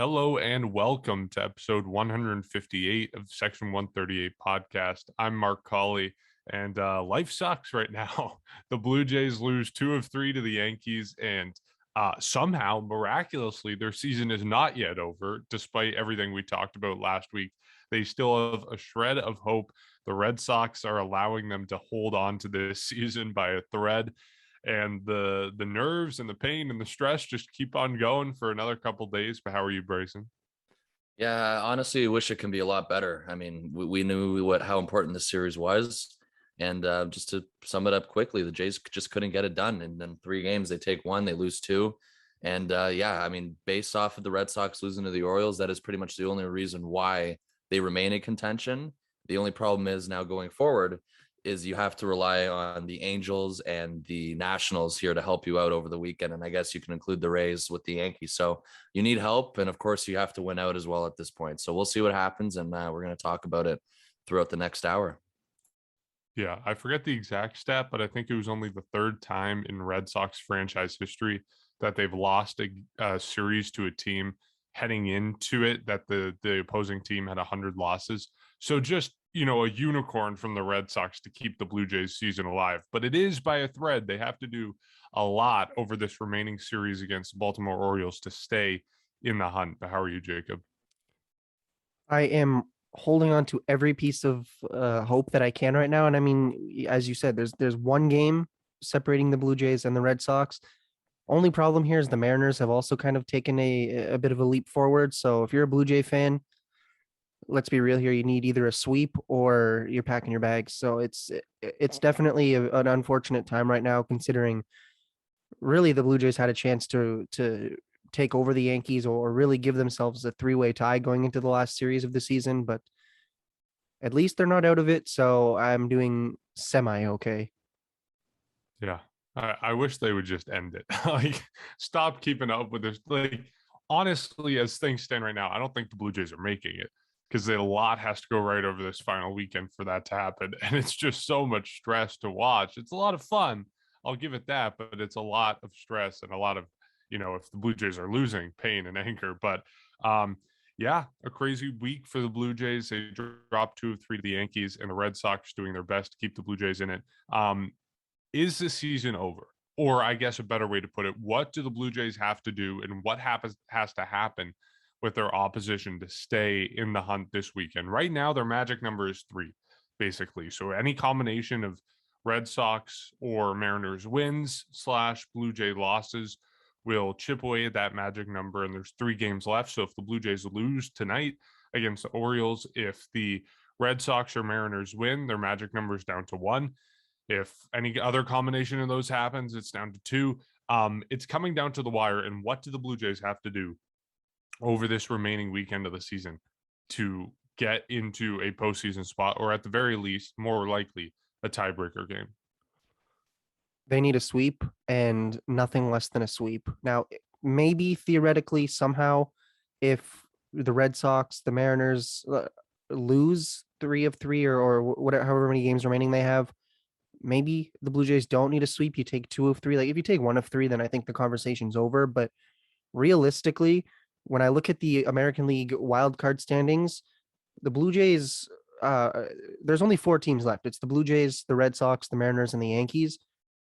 Hello and welcome to episode 158 of Section 138 podcast. I'm Mark Colley, and life sucks right now. The Blue Jays lose 2 of 3 to the Yankees, and somehow, miraculously, their season is not yet over, despite everything we talked about last week. They still have a shred of hope. The Red Sox are allowing them to hold on to this season by a thread, and the nerves and the pain and the stress just keep on going for another couple days. But how are you, Bryson? Yeah, honestly, I wish it can be a lot better. I mean, we knew how important this series was, and just to sum it up quickly, the Jays just couldn't get it done. And then 3 games, they take one, they lose two, and yeah, I mean, based off of the Red Sox losing to the Orioles, that is pretty much the only reason why they remain in contention. The only problem is now going forward is you have to rely on the Angels and the Nationals here to help you out over the weekend. And I guess you can include the Rays with the Yankees. So you need help. And of course, you have to win out as well at this point. So we'll see what happens. And we're going to talk about it throughout the next hour. Yeah, I forget the exact stat, but I think it was only the third time in Red Sox franchise history that they've lost a series to a team heading into it that the opposing team had 100 losses. So just, a unicorn from the Red Sox to keep the Blue Jays season alive. But it is by a thread. They have to do a lot over this remaining series against the Baltimore Orioles to stay in the hunt. But how are you, Jacob? I am holding on to every piece of hope that I can right now. And I mean, as you said, there's one game separating the Blue Jays and the Red Sox. Only problem here is the Mariners have also kind of taken a bit of a leap forward. So if you're a Blue Jay fan, let's be real here, you need either a sweep or you're packing your bags. So it's definitely an unfortunate time right now, considering really the Blue Jays had a chance to take over the Yankees or really give themselves a three-way tie going into the last series of the season, but at least they're not out of it. So I'm doing semi okay. Yeah. I wish they would just end it. Like, stop keeping up with this. Like, honestly, as things stand right now, I don't think the Blue Jays are making it because a lot has to go right over this final weekend for that to happen. And it's just so much stress to watch. It's a lot of fun. I'll give it that, but it's a lot of stress and a lot of, if the Blue Jays are losing, pain and anger. But yeah, a crazy week for the Blue Jays. They dropped 2 of 3 to the Yankees, and the Red Sox doing their best to keep the Blue Jays in it. Is the season over? Or I guess a better way to put it, what do the Blue Jays have to do and what has to happen with their opposition to stay in the hunt this weekend? Right now, their magic number is 3, basically. So any combination of Red Sox or Mariners wins / Blue Jay losses will chip away at that magic number. And there's 3 games left. So if the Blue Jays lose tonight against the Orioles, if the Red Sox or Mariners win, their magic number is down to 1. If any other combination of those happens, it's down to 2. It's coming down to the wire. And what do the Blue Jays have to do over this remaining weekend of the season to get into a postseason spot, or at the very least, more likely, a tiebreaker game? They need a sweep and nothing less than a sweep. Now, maybe theoretically, somehow, if the Red Sox, the Mariners lose 3 of 3 or whatever, however many games remaining they have, maybe the Blue Jays don't need a sweep. You take 2 of 3. Like if you take 1 of 3, then I think the conversation's over. But realistically, when I look at the American League wild card standings, the Blue Jays, there's only 4 teams left. It's the Blue Jays, the Red Sox, the Mariners, and the Yankees.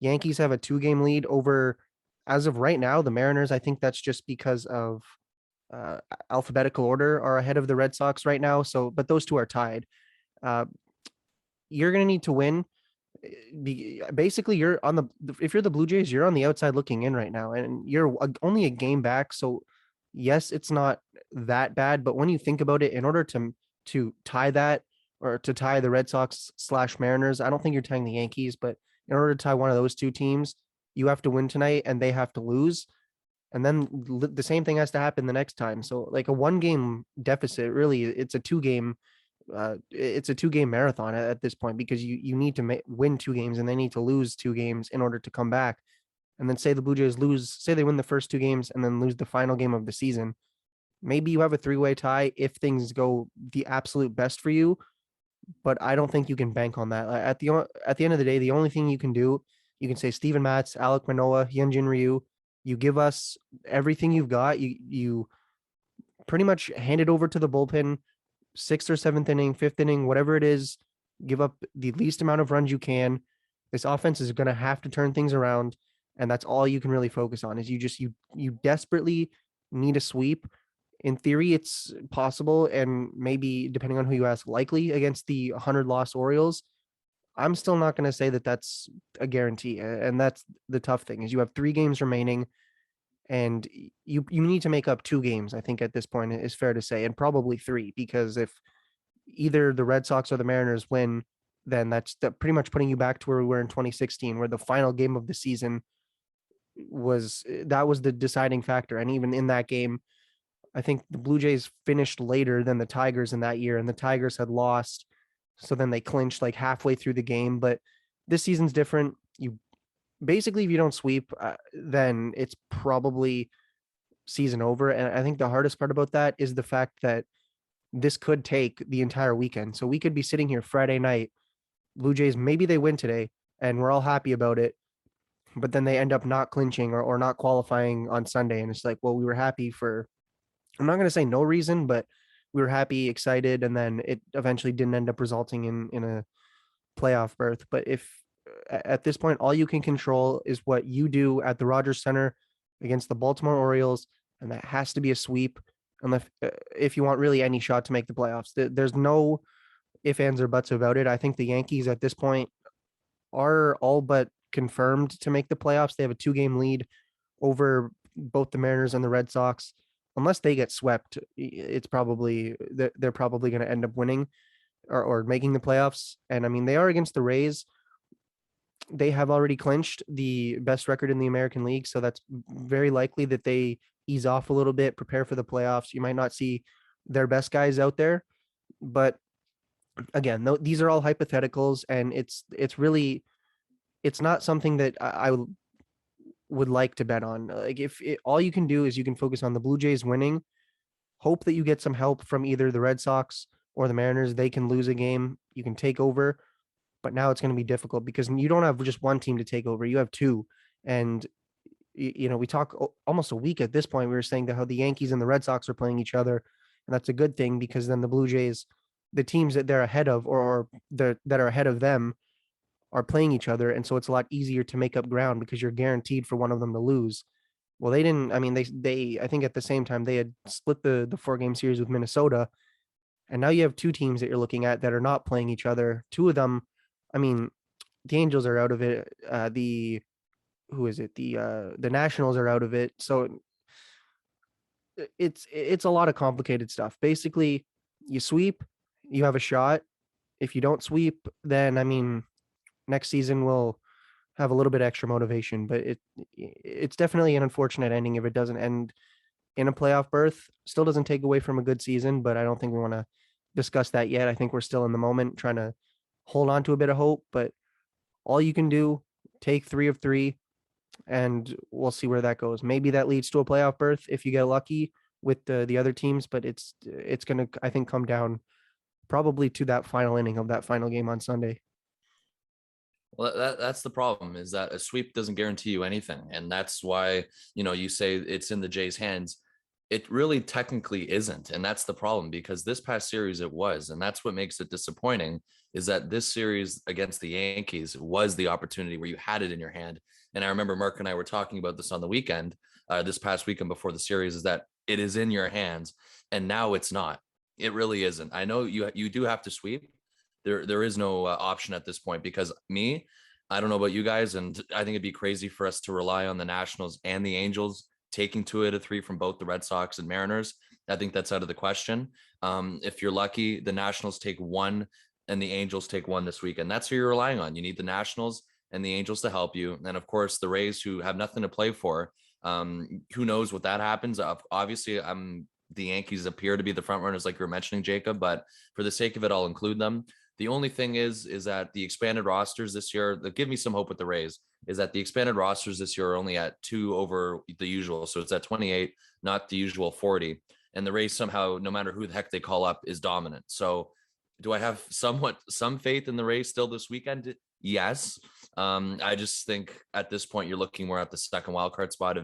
Yankees have a 2-game lead over, as of right now, the Mariners. I think that's just because of alphabetical order are ahead of the Red Sox right now. So, but those 2 are tied. You're going to need to win. Basically, you're on if you're the Blue Jays, you're on the outside looking in right now, and you're only a game back. So yes, it's not that bad, but when you think about it, in order to tie that, or to tie the Red Sox / Mariners, I don't think you're tying the Yankees, but in order to tie one of those 2 teams, you have to win tonight and they have to lose. And then the same thing has to happen the next time. So like a 1-game deficit, really, it's a 2-game marathon at this point, because you need to win 2 games and they need to lose 2 games in order to come back. And then say the Blue Jays say they win the first 2 games and then lose the final game of the season. Maybe you have a 3-way tie if things go the absolute best for you, but I don't think you can bank on that. At the end of the day, the only thing you can do, you can say Steven Matz, Alek Manoah, Hyunjin Ryu, you give us everything you've got. You pretty much hand it over to the bullpen, sixth or seventh inning, fifth inning, whatever it is, give up the least amount of runs you can. This offense is going to have to turn things around, and that's all you can really focus on. Is you desperately need a sweep. In theory, it's possible, and maybe depending on who you ask, likely against the 100-loss Orioles. I'm still not going to say that that's a guarantee, and that's the tough thing. Is you have 3 games remaining, and you need to make up 2 games. I think at this point is fair to say, and probably 3, because if either the Red Sox or the Mariners win, then that's pretty much putting you back to where we were in 2016, where the final game of the season was the deciding factor. And even in that game, I think the Blue Jays finished later than the Tigers in that year, and the Tigers had lost. So then they clinched like halfway through the game. But this season's different. You basically, if you don't sweep, then it's probably season over. And I think the hardest part about that is the fact that this could take the entire weekend. So we could be sitting here Friday night, Blue Jays, maybe they win today, and we're all happy about it. But then they end up not clinching or not qualifying on Sunday. And it's like, well, we were happy for, I'm not going to say no reason, but we were happy, excited, and then it eventually didn't end up resulting in a playoff berth. But if at this point, all you can control is what you do at the Rogers Center against the Baltimore Orioles, and that has to be a sweep. Unless if you want really any shot to make the playoffs, there's no ifs, ands, or buts about it. I think the Yankees at this point are all but confirmed to make the playoffs. They have a 2-game lead over both the Mariners and the Red Sox. Unless they get swept, it's probably they're probably going to end up winning or making the playoffs. And I mean, they are against the Rays. They have already clinched the best record in the American League, so that's very likely that they ease off a little bit, prepare for the playoffs. You might not see their best guys out there, but again, these are all hypotheticals, and it's really, it's not something that I would like to bet on. Like all you can do is you can focus on the Blue Jays winning, hope that you get some help from either the Red Sox or the Mariners. They can lose a game, you can take over, but now it's going to be difficult because you don't have just one team to take over. You have 2. And we talk almost a week at this point. We were saying that how the Yankees and the Red Sox are playing each other, and that's a good thing because then the Blue Jays, the teams that they're ahead of or that are ahead of them, are playing each other, and so it's a lot easier to make up ground because you're guaranteed for one of them to lose. Well, they didn't. I mean, they I think at the same time they had split the 4-game series with Minnesota, and now you have 2 teams that you're looking at that are not playing each other. 2 of them, I mean, the Angels are out of it. The Nationals are out of it. So it's a lot of complicated stuff. Basically, you sweep, you have a shot. If you don't sweep, then I mean, next season we'll have a little bit extra motivation, but it's definitely an unfortunate ending if it doesn't end in a playoff berth. Still doesn't take away from a good season, but I don't think we want to discuss that yet. I think we're still in the moment trying to hold on to a bit of hope, but all you can do, take 3 of 3, and we'll see where that goes. Maybe that leads to a playoff berth if you get lucky with the other teams, but it's going to, I think, come down probably to that final inning of that final game on Sunday. Well, that's the problem, is that a sweep doesn't guarantee you anything. And that's why, you say it's in the Jays' hands. It really technically isn't. And that's the problem, because this past series it was. And that's what makes it disappointing, is that this series against the Yankees was the opportunity where you had it in your hand. And I remember Mark and I were talking about this on the weekend, this past weekend before the series, is that it is in your hands. And now it's not. It really isn't. I know you do have to sweep. There is no option at this point, because I don't know about you guys, and I think it'd be crazy for us to rely on the Nationals and the Angels taking 2 out of 3 from both the Red Sox and Mariners. I think that's out of the question. If you're lucky, the Nationals take 1 and the Angels take 1 this weekend. That's who you're relying on. You need the Nationals and the Angels to help you. And of course, the Rays, who have nothing to play for. Who knows what that happens? Obviously, the Yankees appear to be the front runners, like you were mentioning, Jacob, but for the sake of it, I'll include them. The only thing is that the expanded rosters this year, that give me some hope with the Rays, is that the expanded rosters this year are only at 2 over the usual. So it's at 28, not the usual 40. And the Rays somehow, no matter who the heck they call up, is dominant. So do I have some faith in the Rays still this weekend? Yes. I just think at this point, you're looking more at the second wildcard spot,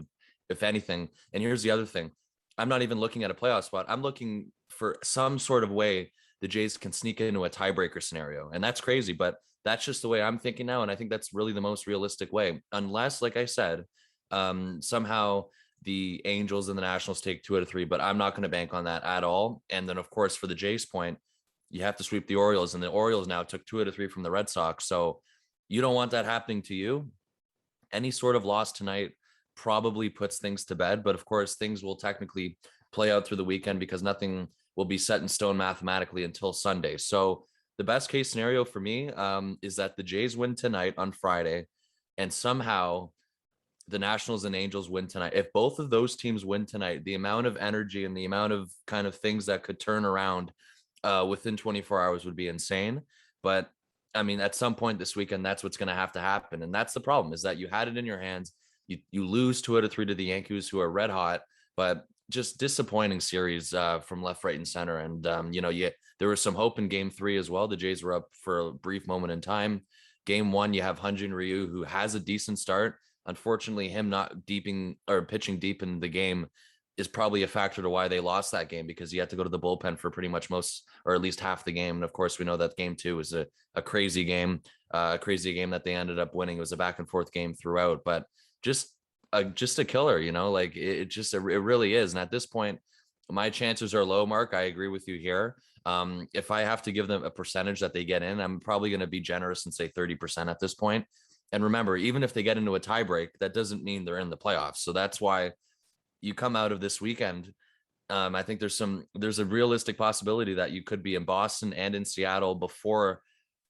if anything. And here's the other thing. I'm not even looking at a playoff spot. I'm looking for some sort of way the Jays can sneak into a tiebreaker scenario. And that's crazy, but that's just the way I'm thinking now. And I think that's really the most realistic way. Unless, like I said, somehow the Angels and the Nationals take 2 out of 3, but I'm not going to bank on that at all. And then, of course, for the Jays point, you have to sweep the Orioles, and the Orioles now took 2 out of 3 from the Red Sox. So you don't want that happening to you. Any sort of loss tonight probably puts things to bed, but of course things will technically play out through the weekend because nothing will be set in stone mathematically until Sunday. So the best case scenario for me is that the Jays win tonight on Friday, and somehow the Nationals and Angels win tonight. If both of those teams win tonight, the amount of energy and the amount of kind of things that could turn around within 24 hours would be insane. But I mean, at some point this weekend, that's what's going to have to happen. And that's the problem, is that you had it in your hands. You lose 2 out of 3 to the Yankees, who are red hot, but just disappointing series from left, right, and center. And, there was some hope in game 3 as well. The Jays were up for a brief moment in time. Game 1, you have Hyun-Jin Ryu, who has a decent start. Unfortunately, him not pitching deep in the game is probably a factor to why they lost that game, because he had to go to the bullpen for pretty much most, or at least half the game. And of course, we know that game 2 was a crazy game that they ended up winning. It was a back and forth game throughout, but just a killer, like it really is. And at this point, my chances are low, Mark. I agree with you here. If I have to give them a percentage that they get in, I'm probably going to be generous and say 30% at this point. And remember, even if they get into a tiebreak, that doesn't mean they're in the playoffs. So that's why you come out of this weekend. I think there's a realistic possibility that you could be in Boston and in Seattle before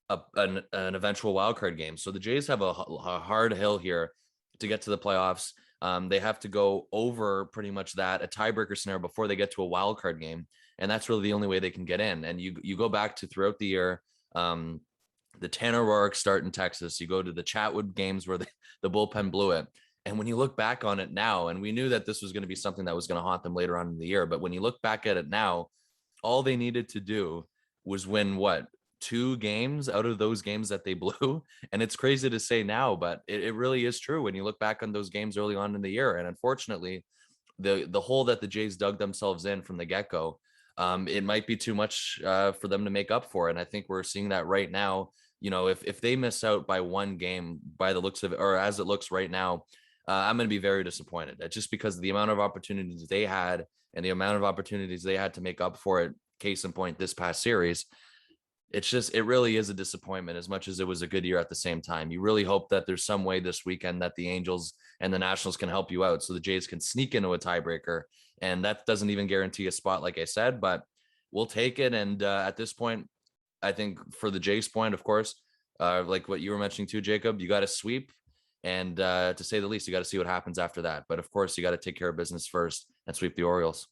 an eventual wildcard game. So the Jays have a hard hill here to get to the playoffs. They have to go over pretty much a tiebreaker scenario before they get to a wildcard game. And that's really the only way they can get in. And you go back to throughout the year, the Tanner Roark start in Texas. You go to the Chatwood games where the bullpen blew it. And when you look back on it now, and we knew that this was going to be something that was going to haunt them later on in the year, but when you look back at it now, all they needed to do was win 2 games out of those games that they blew. And it's crazy to say now, but it really is true when you look back on those games early on in the year. And unfortunately, the hole that the Jays dug themselves in from the get-go, it might be too much for them to make up for. And I think we're seeing that right now. If they miss out by 1 game by the looks of it, or as it looks right now, I'm going to be very disappointed, just because of the amount of opportunities they had and the amount of opportunities they had to make up for it. Case in point, this past series, it really is a disappointment, as much as it was a good year at the same time. You really hope that there's some way this weekend that the Angels and the Nationals can help you out, so the Jays can sneak into a tiebreaker. And that doesn't even guarantee a spot, like I said, but we'll take it. And at this point, I think for the Jays point, of course, like what you were mentioning too, Jacob, you got to sweep. And to say the least, you got to see what happens after that. But of course, you got to take care of business first and sweep the Orioles.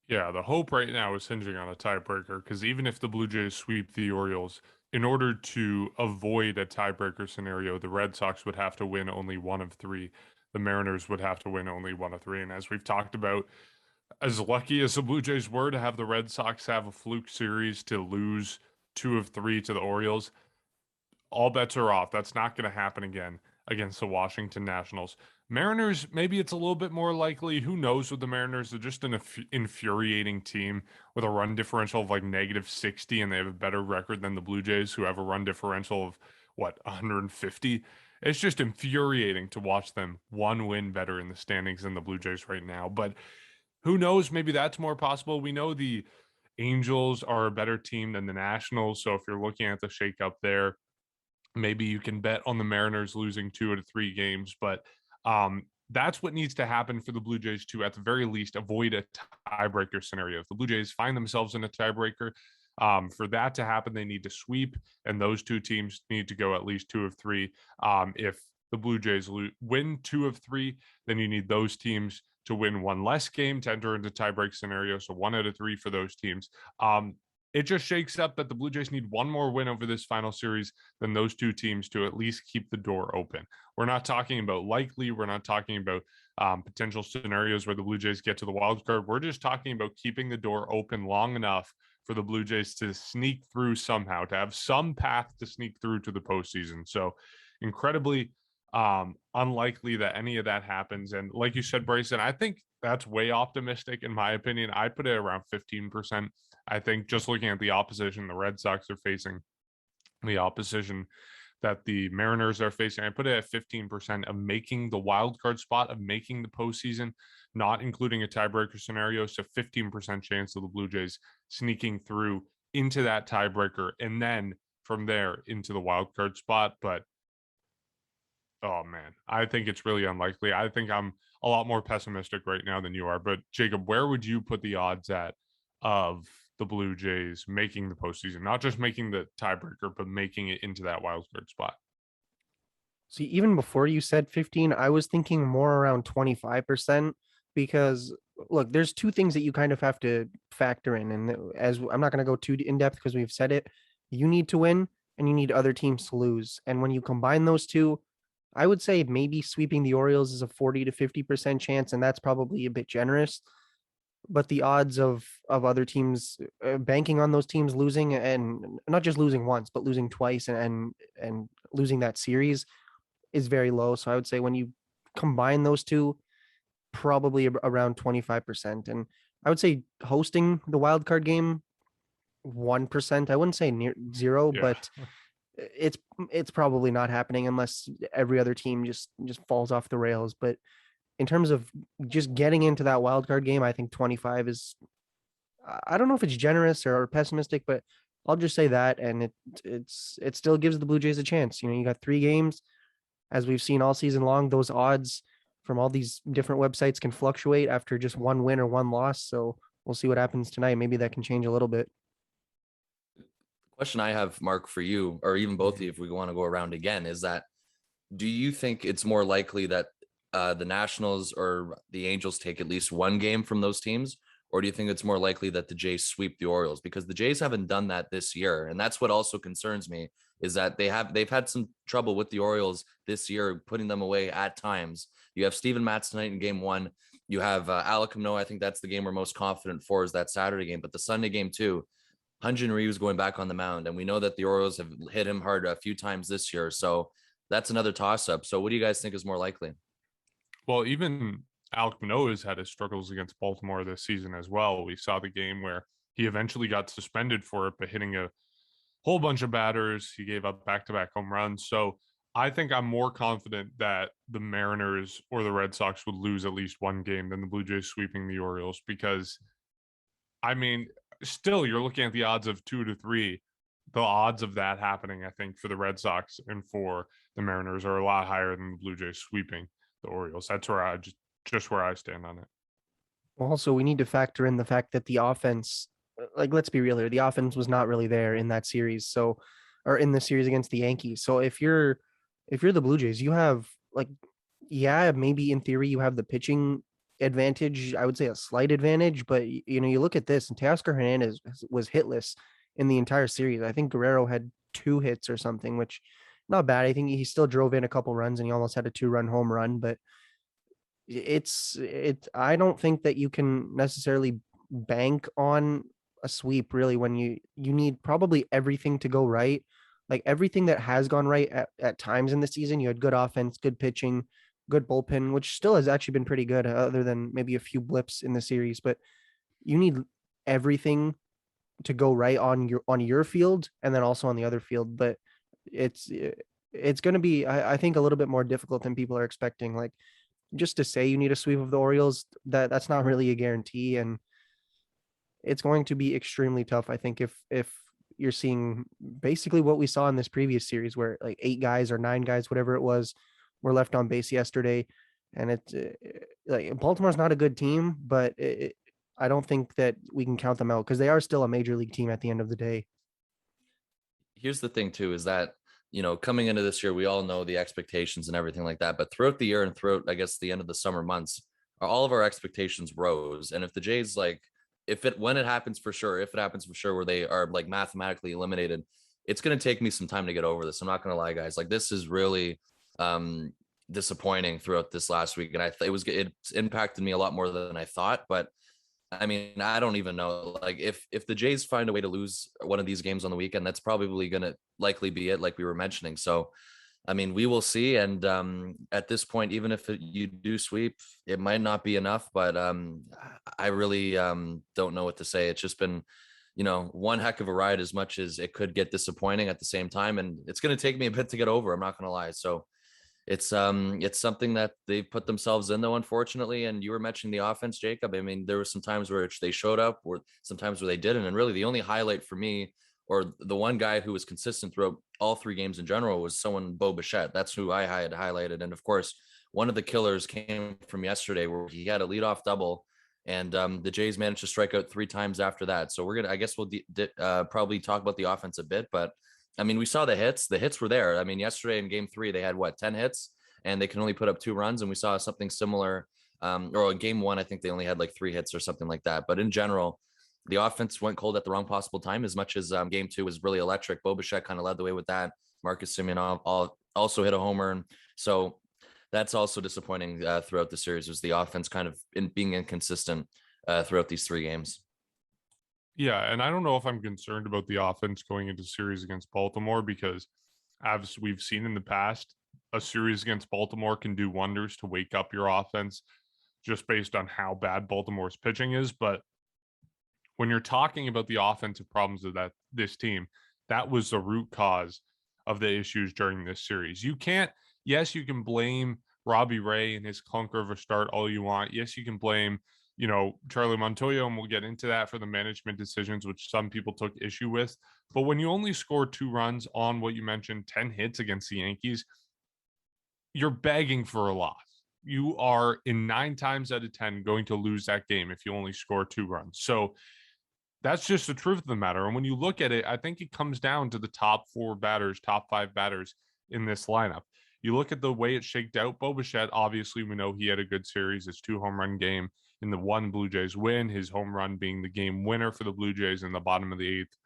Yeah, the hope right now is hinging on a tiebreaker, because even if the Blue Jays sweep the Orioles, in order to avoid a tiebreaker scenario, the Red Sox would have to win only 1 of 3. The Mariners would have to win only 1 of 3. And as we've talked about, as lucky as the Blue Jays were to have the Red Sox have a fluke series to lose 2 of 3 to the Orioles, all bets are off. That's not going to happen again against the Washington Nationals. Mariners, maybe it's a little bit more likely. Who knows with the Mariners? They're just an infuriating team with a run differential of like -60, and they have a better record than the Blue Jays, who have a run differential of 150. It's just infuriating to watch them 1 win better in the standings than the Blue Jays right now. But who knows? Maybe that's more possible. We know the Angels are a better team than the Nationals. So if you're looking at the shakeup there, maybe you can bet on the Mariners losing 2 out of 3 games, but that's what needs to happen for the Blue Jays to, at the very least, avoid a tiebreaker scenario. If the Blue Jays find themselves in a tiebreaker, for that to happen, they need to sweep, and those 2 teams need to go at least 2 of 3. If the Blue Jays win 2 of 3, then you need those teams to win 1 less game to enter into tiebreak scenario. So 1 out of 3 for those teams. It just shakes up that the Blue Jays need 1 more win over this final series than those 2 teams to at least keep the door open. We're not talking about likely. We're not talking about potential scenarios where the Blue Jays get to the wild card. We're just talking about keeping the door open long enough for the Blue Jays to sneak through somehow, to have some path to sneak through to the postseason. So incredibly Unlikely that any of that happens. And like you said, Bryson, I think that's way optimistic in my opinion. I put it around 15%. I think just looking at the opposition the Red Sox are facing, the opposition that the Mariners are facing, I put it at 15% of making the wild card spot, of making the postseason, not including a tiebreaker scenario. So 15% chance of the Blue Jays sneaking through into that tiebreaker, and then from there into the wild card spot. But oh man, I think it's really unlikely. I think I'm a lot more pessimistic right now than you are. But Jacob, where would you put the odds at of the Blue Jays making the postseason? Not just making the tiebreaker, but making it into that wild card spot. See, even before you said 15, I was thinking more around 25% because look, there's two things that you kind of have to factor in. And as I'm not going to go too in depth because we've said it, you need to win and you need other teams to lose. And when you combine those two, I would say maybe sweeping the Orioles is a 40 to 50% chance, and that's probably a bit generous. But the odds of other teams banking on those teams losing, and not just losing once, but losing twice and losing that series is very low. So I would say when you combine those two, probably around 25%. And I would say hosting the wild card game, 1%. I wouldn't say near zero, Yeah. but it's probably not happening unless every other team just falls off the rails. But in terms of just getting into that wild card game, I think 25 is, I don't know if it's generous or pessimistic, but I'll just say that. And it still gives the Blue Jays a chance. You know, you got 3 games, as we've seen all season long. Those odds from all these different websites can fluctuate after just one win or one loss. So we'll see what happens tonight. Maybe that can change a little bit. Question I have, Mark, for you, or even both of you, if we want to go around again, is that do you think it's more likely that the Nationals or the Angels take at least one game from those teams? Or do you think it's more likely that the Jays sweep the Orioles? Because the Jays haven't done that this year. And that's what also concerns me, is that they've had some trouble with the Orioles this year, putting them away at times. You have Steven Matz tonight in game 1. You have Alec Manoah. I think that's the game we're most confident for, is that Saturday game. But the Sunday game too, Hyun-Jin Ryu's going back on the mound. And we know that the Orioles have hit him hard a few times this year. So that's another toss-up. So what do you guys think is more likely? Well, even Alec Manoah has had his struggles against Baltimore this season as well. We saw the game where he eventually got suspended for it, but hitting a whole bunch of batters, he gave up back-to-back home runs. So I think I'm more confident that the Mariners or the Red Sox would lose at least one game than the Blue Jays sweeping the Orioles, because, I mean, still you're looking at the odds of 2 to 3. The odds of that happening, I think, for the Red Sox and for the Mariners are a lot higher than the Blue Jays sweeping the Orioles. That's where I just where I stand on it. Also, we need to factor in the fact that the offense, like, let's be real here, the offense was not really there in that series. So, or in the series against the Yankees. So if you're the Blue Jays, you have, like, yeah, maybe in theory you have the pitching advantage. I would say a slight advantage, but you know, you look at this, and Teoscar Hernández was hitless in the entire series. I think Guerrero had 2 hits or something, which not bad. I think he still drove in a couple runs and he almost had a 2-run home run, but I don't think that you can necessarily bank on a sweep really when you need probably everything to go right. Like everything that has gone right at times in the season. You had good offense, good pitching, good bullpen, which still has actually been pretty good other than maybe a few blips in the series, but you need everything to go right on your field and then also on the other field. But it's going to be, I think, a little bit more difficult than people are expecting. Like, just to say you need a sweep of the Orioles, that's not really a guarantee. And it's going to be extremely tough, I think, if you're seeing basically what we saw in this previous series where like 8 guys or 9 guys, whatever it was, were left on base yesterday. And it's like Baltimore's not a good team, but I don't think that we can count them out because they are still a major league team at the end of the day. Here's the thing too, is that, you know, coming into this year, we all know the expectations and everything like that. But throughout the year and throughout, I guess, the end of the summer months, all of our expectations rose. And if the Jays, like, when it happens for sure, if it happens for sure, where they are like mathematically eliminated, it's going to take me some time to get over this. I'm not going to lie, guys. Like, this is really disappointing throughout this last week. And it's impacted me a lot more than I thought. But I mean, I don't even know. Like, if the Jays find a way to lose one of these games on the weekend, that's probably going to likely be it, like we were mentioning. So I mean, we will see. And at this point, even if you do sweep, it might not be enough. But I really don't know what to say. It's just been, one heck of a ride, as much as it could get disappointing at the same time. And it's going to take me a bit to get over. I'm not going to lie. So it's something that they put themselves in, though, unfortunately. And you were mentioning the offense, Jacob. I mean, there were some times where they showed up, or sometimes where they didn't. And really, the only highlight for me, or the one guy who was consistent throughout all three games in general, was someone, Bo Bichette. That's who I had highlighted. And of course, one of the killers came from yesterday, where he had a leadoff double, and the Jays managed to strike out 3 times after that. So I guess we'll probably talk about the offense a bit, but I mean, we saw the hits. The hits were there. I mean, yesterday in game 3, they had 10 hits, and they can only put up 2 runs. And we saw something similar. Or in game 1, I think they only had 3 hits or something like that. But in general, the offense went cold at the wrong possible time, as much as game 2 was really electric. Bo Bichette kind of led the way with that. Marcus Semien also hit a homer. So that's also disappointing throughout the series, was the offense kind of being inconsistent throughout these 3 games. Yeah, and I don't know if I'm concerned about the offense going into series against Baltimore, because as we've seen in the past, a series against Baltimore can do wonders to wake up your offense just based on how bad Baltimore's pitching is. But when you're talking about the offensive problems of this team, that was the root cause of the issues during this series. You can blame Robbie Ray and his clunker of a start all you want. Yes, you can blame, Charlie Montoyo, and we'll get into that, for the management decisions, which some people took issue with. But when you only score 2 runs on what you mentioned, 10 hits against the Yankees, you're begging for a loss. You are, in 9 times out of 10, going to lose that game if you only score 2 runs. So that's just the truth of the matter. And when you look at it, I think it comes down to the top 5 batters in this lineup. You look at the way it shaked out. Bo Bichette, obviously, we know he had a good series. His 2 home run game in the 1 Blue Jays win, his home run being the game winner for the Blue Jays in the bottom of the 8th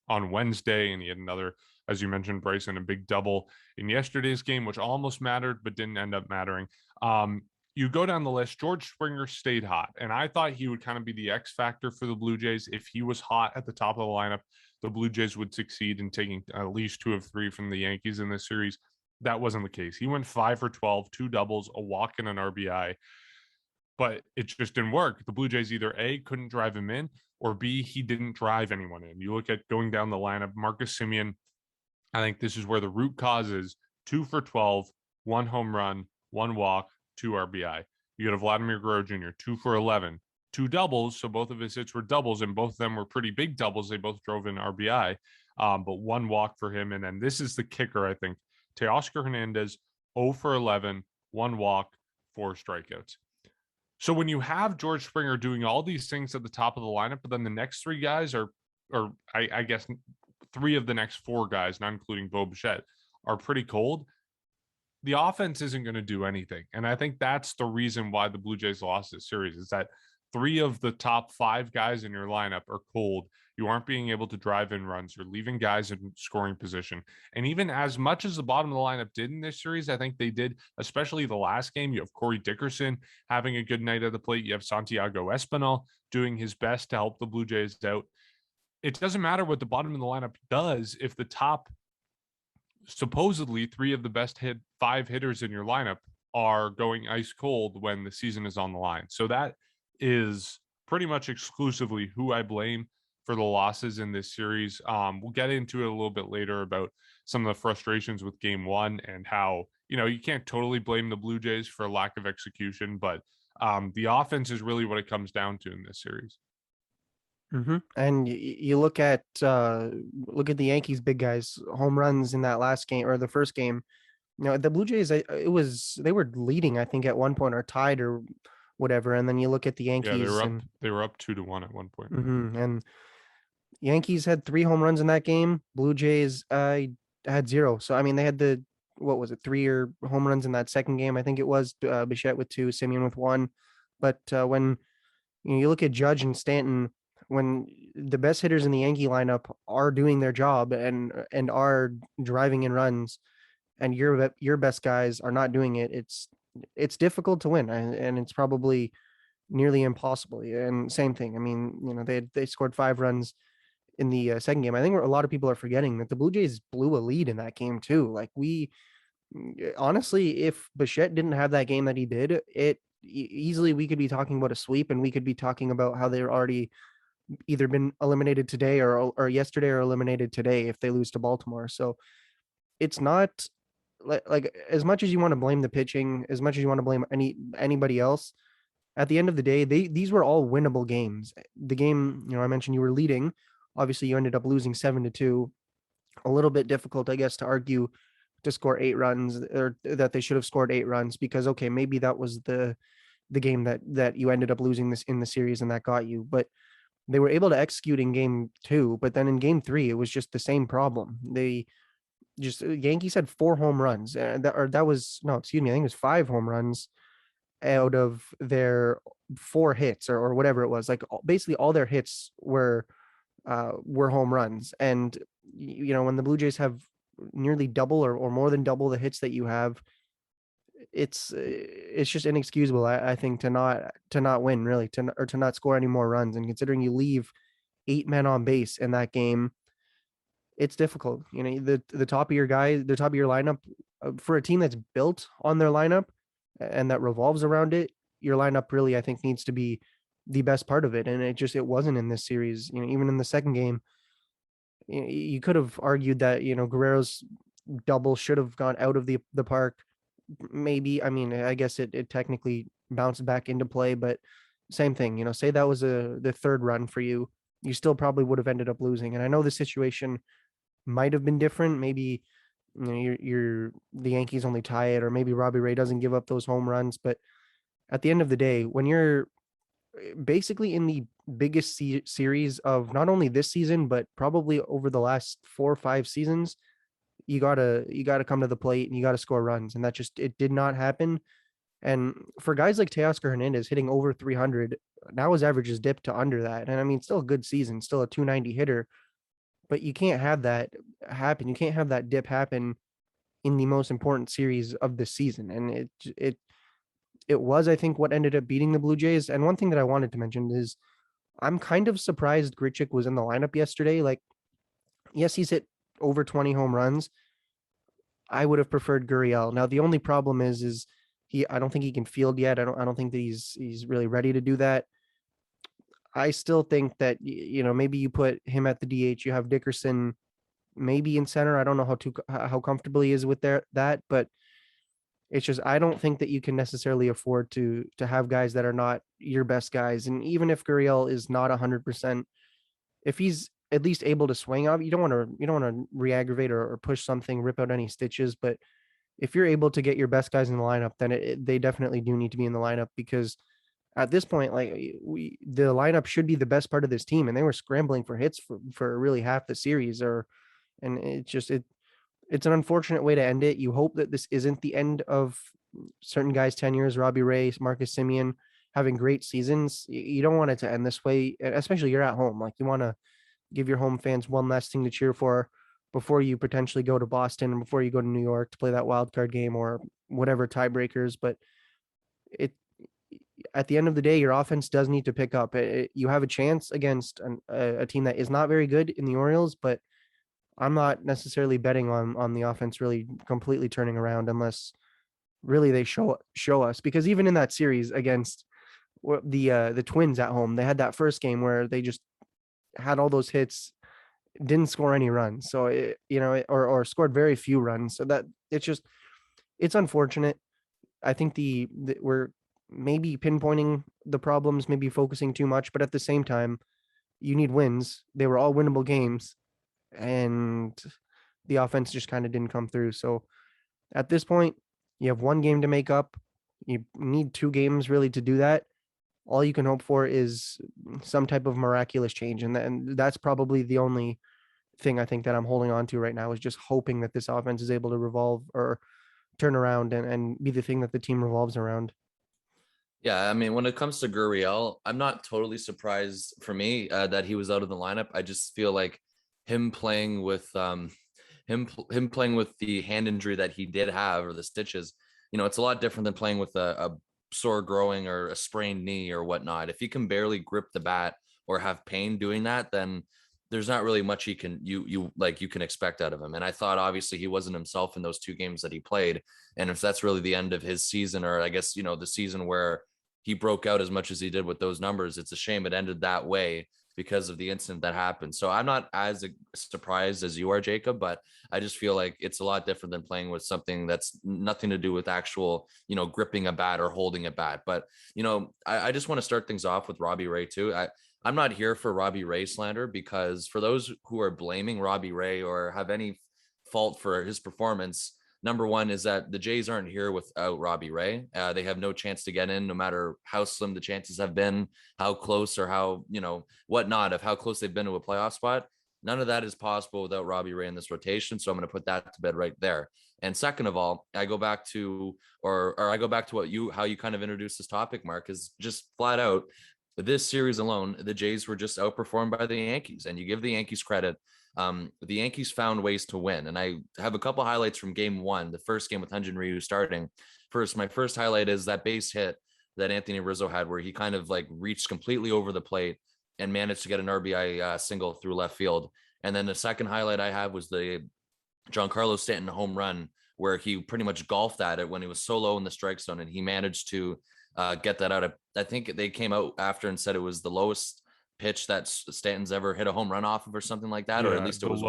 on Wednesday. And he had another, as you mentioned, Bryson, a big double in yesterday's game, which almost mattered, but didn't end up mattering. You go down the list, George Springer stayed hot, and I thought he would kind of be the X factor for the Blue Jays. If he was hot at the top of the lineup, the Blue Jays would succeed in taking at least 2 of 3 from the Yankees in this series. That wasn't the case. He went 5 for 12, 2 doubles, a walk, and an RBI, but it just didn't work. The Blue Jays either A, couldn't drive him in, or B, he didn't drive anyone in. You look at going down the lineup, Marcus Semien, I think this is where the root cause is: 2 for 12, 1 home run, 1 walk, 2 RBI. You go to Vladimir Guerrero Jr., 2 for 11, 2 doubles. So both of his hits were doubles, and both of them were pretty big doubles. They both drove in RBI, but 1 walk for him. And then this is the kicker, I think. Teoscar Hernández, 0 for 11, 1 walk, 4 strikeouts. So when you have George Springer doing all these things at the top of the lineup, but then the next 3 guys I guess 3 of the next 4 guys, not including Bo Bichette, are pretty cold, the offense isn't going to do anything. And I think that's the reason why the Blue Jays lost this series, is that 3 of the top 5 guys in your lineup are cold. You aren't being able to drive in runs. You're leaving guys in scoring position. And even as much as the bottom of the lineup did in this series, I think they did, especially the last game. You have Corey Dickerson having a good night at the plate. You have Santiago Espinal doing his best to help the Blue Jays out. It doesn't matter what the bottom of the lineup does if the top, supposedly 3 of the best 5 hitters in your lineup are going ice cold when the season is on the line. So that is pretty much exclusively who I blame for the losses in this series. We'll get into it a little bit later about some of the frustrations with game 1 and how, you can't totally blame the Blue Jays for lack of execution, but the offense is really what it comes down to in this series. Mm-hmm. And you look at the Yankees big guys home runs in that last game, or the first game. The Blue Jays, they were leading, I think, at one point, or tied or whatever. And then you look at the Yankees. Yeah, they were up 2-1 at one point. Mm-hmm. And Yankees had 3 home runs in that game. Blue Jays had 0. So I mean, they had 3 or home runs in that second game. I think it was Bichette with 2, Semien with 1. But when you look at Judge and Stanton, when the best hitters in the Yankee lineup are doing their job and are driving in runs, and your best guys are not doing it, it's difficult to win, and it's probably nearly impossible. And same thing. I mean, they scored 5 runs in the second game. I think a lot of people are forgetting that the Blue Jays blew a lead in that game too. Like we honestly, if Bichette didn't have that game that he did, easily we could be talking about a sweep, and we could be talking about how they're already either been eliminated today or yesterday, or eliminated today if they lose to Baltimore. So it's not like as much as you want to blame the pitching, as much as you want to blame anybody else, at the end of the day, these were all winnable games. The game, I mentioned you were leading. Obviously, you ended up losing 7-2. A little bit difficult, I guess, to argue to score 8 runs, or that they should have scored 8 runs, because okay, maybe that was the game that you ended up losing this in the series, and that got you. But they were able to execute in game 2, but then in game 3, it was just the same problem. They just Yankees had 4 home runs, that was no, excuse me, I think it was 5 home runs out of their 4 hits, or whatever it was. Like basically all their hits were home runs. And when the Blue Jays have nearly double or more than double the hits that you have, it's just inexcusable, I think, to not win, really, to not score any more runs. And considering you leave 8 men on base in that game, it's difficult. The top of your lineup, for a team that's built on their lineup and that revolves around it, your lineup really, I think, needs to be the best part of it. And it wasn't in this series. Even in the second game, you could have argued that, Guerrero's double should have gone out of the park. Maybe, I mean, I guess it technically bounced back into play, but same thing, say that was the third run for you, you still probably would have ended up losing. And I know the situation might have been different. Maybe, you're the Yankees only tie it, or maybe Robbie Ray doesn't give up those home runs. But at the end of the day, when you're basically in the biggest series of not only this season, but probably over the last 4 or 5 seasons, you gotta come to the plate and you gotta score runs. And it did not happen. And for guys like Teoscar Hernandez hitting over 300, now his average is dipped to under that. And I mean, still a good season, still a 290 hitter, but you can't have that happen. You can't have that dip happen in the most important series of the season. And it was, I think, what ended up beating the Blue Jays. And one thing that I wanted to mention is I'm kind of surprised Grichuk was in the lineup yesterday. Like, yes, he's hit over 20 home runs. I would have preferred Gurriel. Now, the only problem is I don't think he can field yet. I don't think that he's really ready to do that. I still think that, maybe you put him at the DH, you have Dickerson maybe in center. I don't know how comfortable he is with that, but it's just, I don't think that you can necessarily afford to have guys that are not your best guys. And even if Gurriel is not 100%, if he's at least able to swing up, you don't want to re-aggravate or push something, rip out any stitches. But if you're able to get your best guys in the lineup, then they definitely do need to be in the lineup, because at this point, like, the lineup should be the best part of this team, and they were scrambling for hits for really half the series. And it's an unfortunate way to end it. You hope that this isn't the end of certain guys' tenures. Robbie Ray, Marcus Semien having great seasons. You don't want it to end this way, especially you're at home. Like, you want to give your home fans one last thing to cheer for before you potentially go to Boston and before you go to New York to play that wild card game or whatever tiebreakers. But at the end of the day, your offense does need to pick up. You have a chance against a team that is not very good in the Orioles, but I'm not necessarily betting on the offense really completely turning around unless really they show us. Because even in that series against the Twins at home, they had that first game where they just had all those hits, didn't score any runs. So or scored very few runs. So that it's unfortunate. I think we're maybe pinpointing the problems, maybe focusing too much, but at the same time, you need wins. They were all winnable games, and the offense just kind of didn't come through. So at this point, you have 1 game to make up. You need 2 games really to do that. All you can hope for is some type of miraculous change. And that's probably the only thing I think that I'm holding on to right now, is just hoping that this offense is able to revolve or turn around and be the thing that the team revolves around. Yeah, I mean, when it comes to Gurriel, I'm not totally surprised for me that he was out of the lineup. I just feel like him playing with him playing with the hand injury that he did have, or the stitches, it's a lot different than playing with a sore growing or a sprained knee or whatnot. If you can barely grip the bat or have pain doing that, then there's not really much he can you can expect out of him. And I thought obviously he wasn't himself in those 2 games that he played. And if that's really the end of his season, or I guess, the season where he broke out as much as he did with those numbers, it's a shame it ended that way because of the incident that happened. So I'm not as surprised as you are, Jacob, but I just feel like it's a lot different than playing with something that's nothing to do with actual, gripping a bat or holding a bat. But, I just want to start things off with Robbie Ray too. I'm not here for Robbie Ray slander, because for those who are blaming Robbie Ray or have any fault for his performance, number one is that the Jays aren't here without Robbie Ray. They have no chance to get in, no matter how slim the chances have been, how close or how, whatnot of how close they've been to a playoff spot. None of that is possible without Robbie Ray in this rotation. So I'm going to put that to bed right there. And second of all, I go back to how you kind of introduced this topic, Mark, is just flat out, this series alone, the Jays were just outperformed by the Yankees, and you give the Yankees credit. The Yankees found ways to win, and I have a couple highlights from game 1, the first game with Hyun-Jin Ryu starting. My first highlight is that base hit that Anthony Rizzo had, where he kind of like reached completely over the plate and managed to get an RBI single through left field. And then the second highlight I have was the Giancarlo Stanton home run, where he pretty much golfed at it when he was so low in the strike zone, and he managed to get that out of. I think they came out after and said it was the lowest pitch that Stanton's ever hit a home run off of, or something like that, or at least it was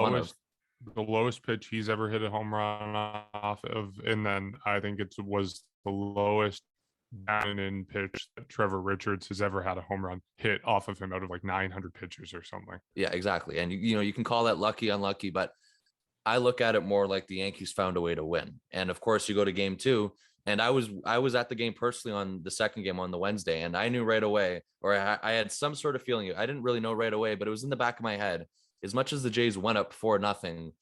the lowest pitch he's ever hit a home run off of. And then I think it was the lowest down in pitch that Trevor Richards has ever had a home run hit off of him out of like 900 pitches or something. Yeah, exactly. And you can call that lucky, unlucky, but I look at it more like the Yankees found a way to win. And of course, you go to game 2. And I was at the game personally on the second game on the Wednesday, and I knew right away, or I had some sort of feeling. I didn't really know right away, but it was in the back of my head. As much as the Jays went up 4-0,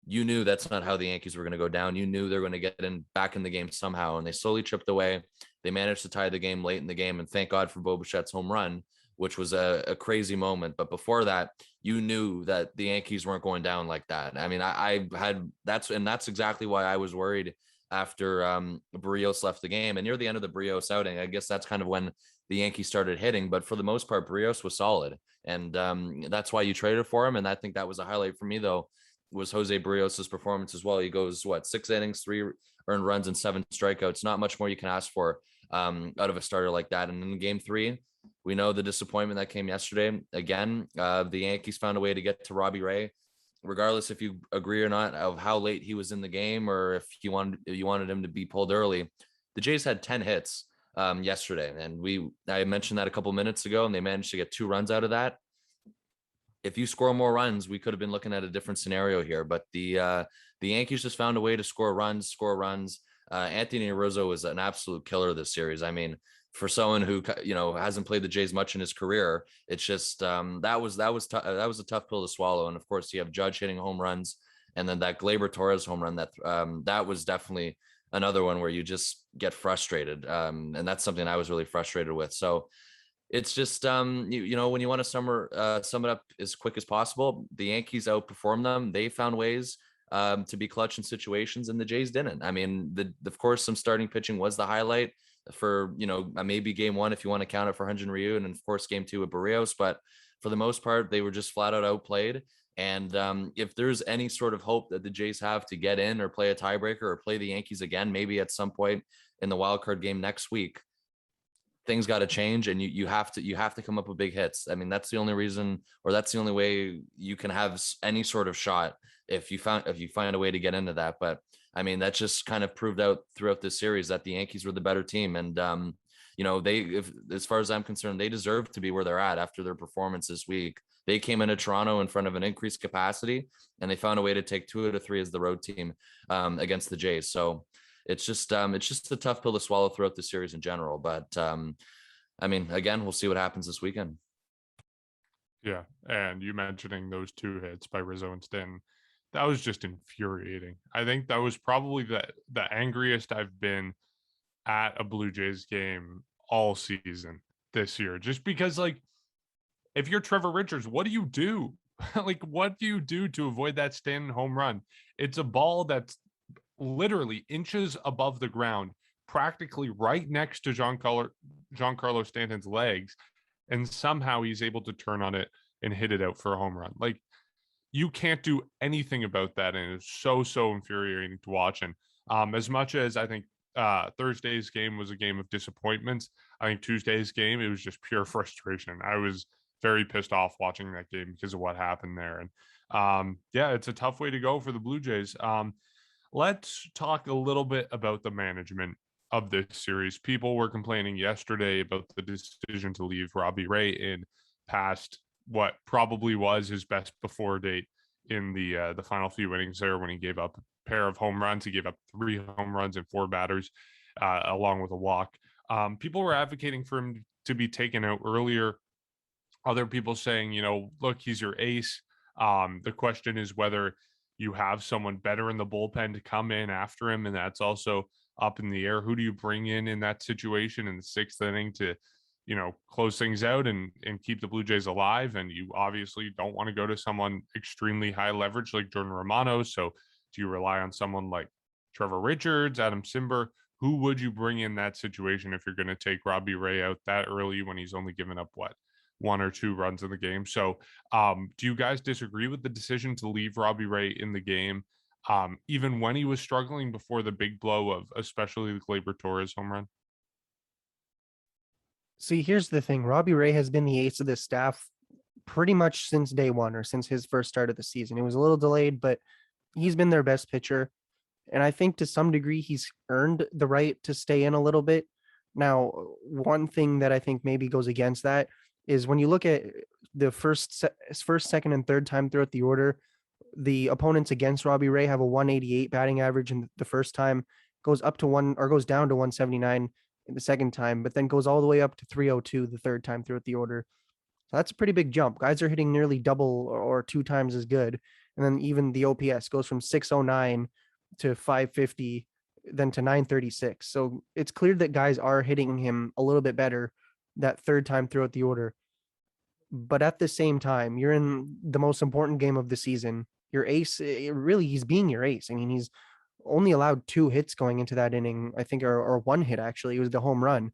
you knew that's not how the Yankees were going to go down. You knew they're going to get back in the game somehow, and they slowly chipped away. They managed to tie the game late in the game, and thank God for Bo Bichette's home run, which was a crazy moment. But before that, you knew that the Yankees weren't going down like that. I mean, that's exactly why I was worried after Barrios left the game. And near the end of the Barrios outing, I guess that's kind of when the Yankees started hitting. But for the most part, Barrios was solid. And that's why you traded for him. And I think that was a highlight for me, though, was Jose Barrios' performance as well. He goes, 6 innings, 3 earned runs, and 7 strikeouts. Not much more you can ask for out of a starter like that. And in game 3, we know the disappointment that came yesterday. Again, the Yankees found a way to get to Robbie Ray, regardless if you agree or not of how late he was in the game, or if you wanted him to be pulled early. The Jays had 10 hits yesterday, and I mentioned that a couple minutes ago, and they managed to get 2 runs out of that. If you score more runs, we could have been looking at a different scenario here, but the Yankees just found a way to score runs. Anthony Rizzo was an absolute killer this series. I mean, for someone who hasn't played the Jays much in his career, it's just that was a tough pill to swallow. And of course, you have Judge hitting home runs, and then that Gleyber Torres home run that was definitely another one where you just get frustrated, and that's something I was really frustrated with. So it's just when you want to sum it up as quick as possible, the Yankees outperformed them. They found ways to be clutch in situations, and the Jays didn't. I mean, of course, some starting pitching was the highlight for maybe game 1 if you want to count it for Hyun-Jin Ryu, and of course game 2 with Barrios, but for the most part they were just flat out outplayed. And if there's any sort of hope that the Jays have to get in or play a tiebreaker or play the Yankees again, maybe at some point in the wild card game next week, things got to change, and you have to come up with big hits. I mean, that's the only reason, or that's the only way you can have any sort of shot if you find a way to get into that. But I mean, that just kind of proved out throughout this series that the Yankees were the better team. And, as far as I'm concerned, they deserve to be where they're at after their performance this week. They came into Toronto in front of an increased capacity, and they found a way to take 2 out of 3 as the road team against the Jays. So it's just a tough pill to swallow throughout the series in general. But I mean, again, we'll see what happens this weekend. Yeah. And you mentioning those 2 hits by Rizzo and Stanton, that was just infuriating. I think that was probably the angriest I've been at a Blue Jays game all season this year. Just because, like, if you're Trevor Richards, what do you do? Like, what do you do to avoid that Stanton home run? It's a ball that's literally inches above the ground, practically right next to Giancarlo Stanton's legs, and somehow he's able to turn on it and hit it out for a home run. Like, you can't do anything about that, and it's so infuriating to watch. And as much as I think Thursday's game was a game of disappointments, I think Tuesday's game, it was just pure frustration. I was very pissed off watching that game because of what happened there. And yeah, it's a tough way to go for the Blue Jays. Let's talk a little bit about the management of this series. People were complaining yesterday about the decision to leave Robbie Ray in past what probably was his best before date in the final few innings there, when he gave up a pair of home runs. He gave up 3 home runs and 4 batters, along with a walk. People were advocating for him to be taken out earlier. Other people saying, look, he's your ace. The question is whether you have someone better in the bullpen to come in after him, and that's also up in the air. Who do you bring in that situation in the 6th inning to, close things out and keep the Blue Jays alive? And you obviously don't want to go to someone extremely high leverage like Jordan Romano. So do you rely on someone like Trevor Richards, Adam Simber? Who would you bring in that situation if you're going to take Robbie Ray out that early when he's only given up 1 or 2 runs in the game? So do you guys disagree with the decision to leave Robbie Ray in the game, even when he was struggling before the big blow of especially the Gleyber Torres home run? See, here's the thing. Robbie Ray has been the ace of this staff pretty much since day one, or since his first start of the season. It was a little delayed, but he's been their best pitcher. And I think to some degree, he's earned the right to stay in a little bit. Now, one thing that I think maybe goes against that is when you look at the first, second, and third time throughout the order, the opponents against Robbie Ray have a 188 batting average in the first time, goes up to goes down to 179 in the second time, but then goes all the way up to 302 the third time throughout the order. So that's a pretty big jump. Guys are hitting nearly double or 2 times as good. And then even the OPS goes from 609 to 550, then to 936. So it's clear that guys are hitting him a little bit better that third time throughout the order. But at the same time, you're in the most important game of the season. Your ace, really, he's being your ace. I mean, he's only allowed 2 hits going into that inning, I think, or 1 hit actually. It was the home run.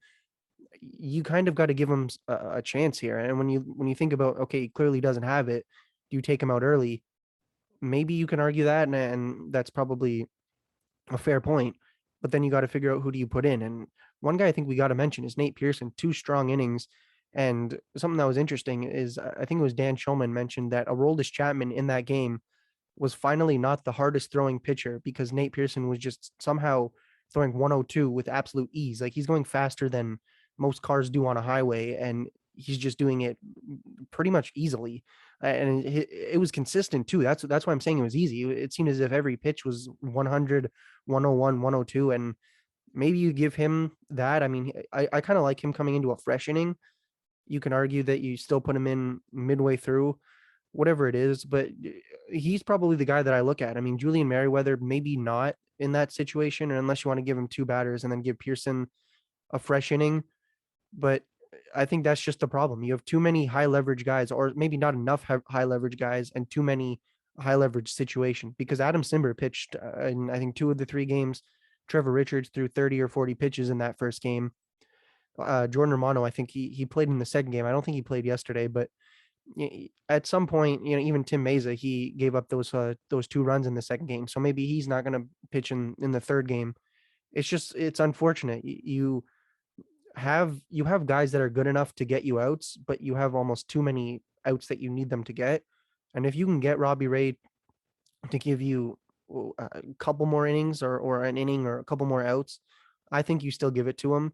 You kind of got to give him a chance here. And when you think about, okay, he clearly doesn't have it, do you take him out early? Maybe you can argue that, and that's probably a fair point. But then you got to figure out, who do you put in? And one guy I think we got to mention is Nate Pearson. 2 strong innings. And something that was interesting is, I think it was Dan Shulman mentioned that Aroldis Chapman in that game was finally not the hardest throwing pitcher, because Nate Pearson was just somehow throwing 102 with absolute ease. Like, he's going faster than most cars do on a highway, and he's just doing it pretty much easily. And it was consistent too. That's why I'm saying it was easy. It seemed as if every pitch was 100, 101, 102. And maybe you give him that. I mean, I kind of like him coming into a fresh inning. You can argue that you still put him in midway through, whatever it is, but he's probably the guy that I look at. I mean, Julian Merriweather, maybe not in that situation, or unless you want to give him 2 batters and then give Pearson a fresh inning. But I think that's just the problem. You have too many high leverage guys, or maybe not enough high leverage guys, and too many high leverage situations, because Adam Simber pitched in, I think, 2 of the 3 games. Trevor Richards threw 30 or 40 pitches in that first game. Jordan Romano, I think he played in the second game. I don't think he played yesterday, but at some point, even Tim Meza, he gave up those 2 runs in the second game. So maybe he's not going to pitch in the third game. It's unfortunate. You have guys that are good enough to get you outs, but you have almost too many outs that you need them to get. And if you can get Robbie Ray to give you a couple more innings, or an inning, or a couple more outs, I think you still give it to him.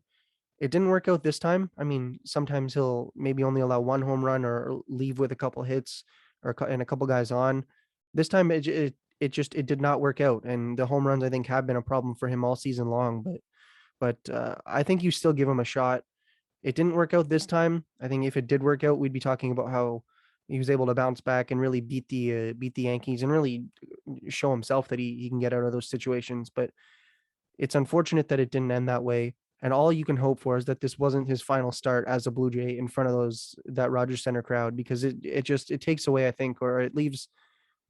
It didn't work out this time. I mean, sometimes he'll maybe only allow 1 home run, or leave with a couple hits, and a couple guys on. This time it did not work out, and the home runs, I think, have been a problem for him all season long. But I think you still give him a shot. It didn't work out this time. I think if it did work out, we'd be talking about how he was able to bounce back and really beat the Yankees, and really show himself that he can get out of those situations. But it's unfortunate that it didn't end that way. And all you can hope for is that this wasn't his final start as a Blue Jay in front of that Rogers Center crowd, because it takes away, I think, or it leaves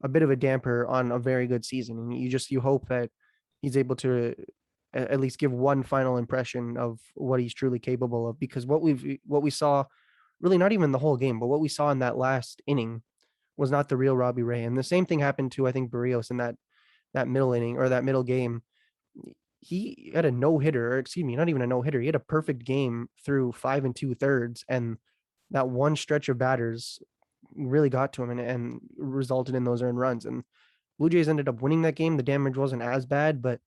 a bit of a damper on a very good season. And you hope that he's able to at least give one final impression of what he's truly capable of, because what we saw, really not even the whole game, but what we saw in that last inning was not the real Robbie Ray. And the same thing happened to, I think, Barrios in that middle inning or that middle game. He had a no hitter, or excuse me, not even a no hitter. He had a perfect game through 5 2/3, and that one stretch of batters really got to him and resulted in those earned runs. And Blue Jays ended up winning that game. The damage wasn't as bad, but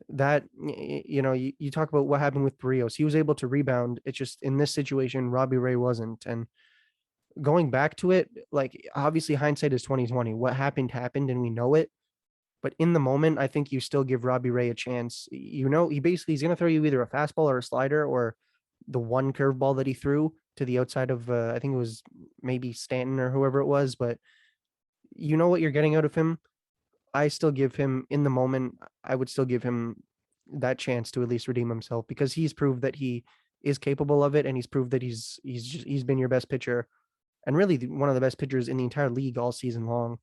that, you talk about what happened with Barrios. He was able to rebound. It's just in this situation, Robbie Ray wasn't. And going back to it, like obviously hindsight is 2020. What happened, and we know it. But in the moment, I think you still give Robbie Ray a chance. He's going to throw you either a fastball or a slider or the one curveball that he threw to the outside of, I think it was maybe Stanton or whoever it was. But you know what you're getting out of him. I still give him in the moment. I would still give him that chance to at least redeem himself because he's proved that he is capable of it, and he's proved that he's been your best pitcher and really one of the best pitchers in the entire league all season long.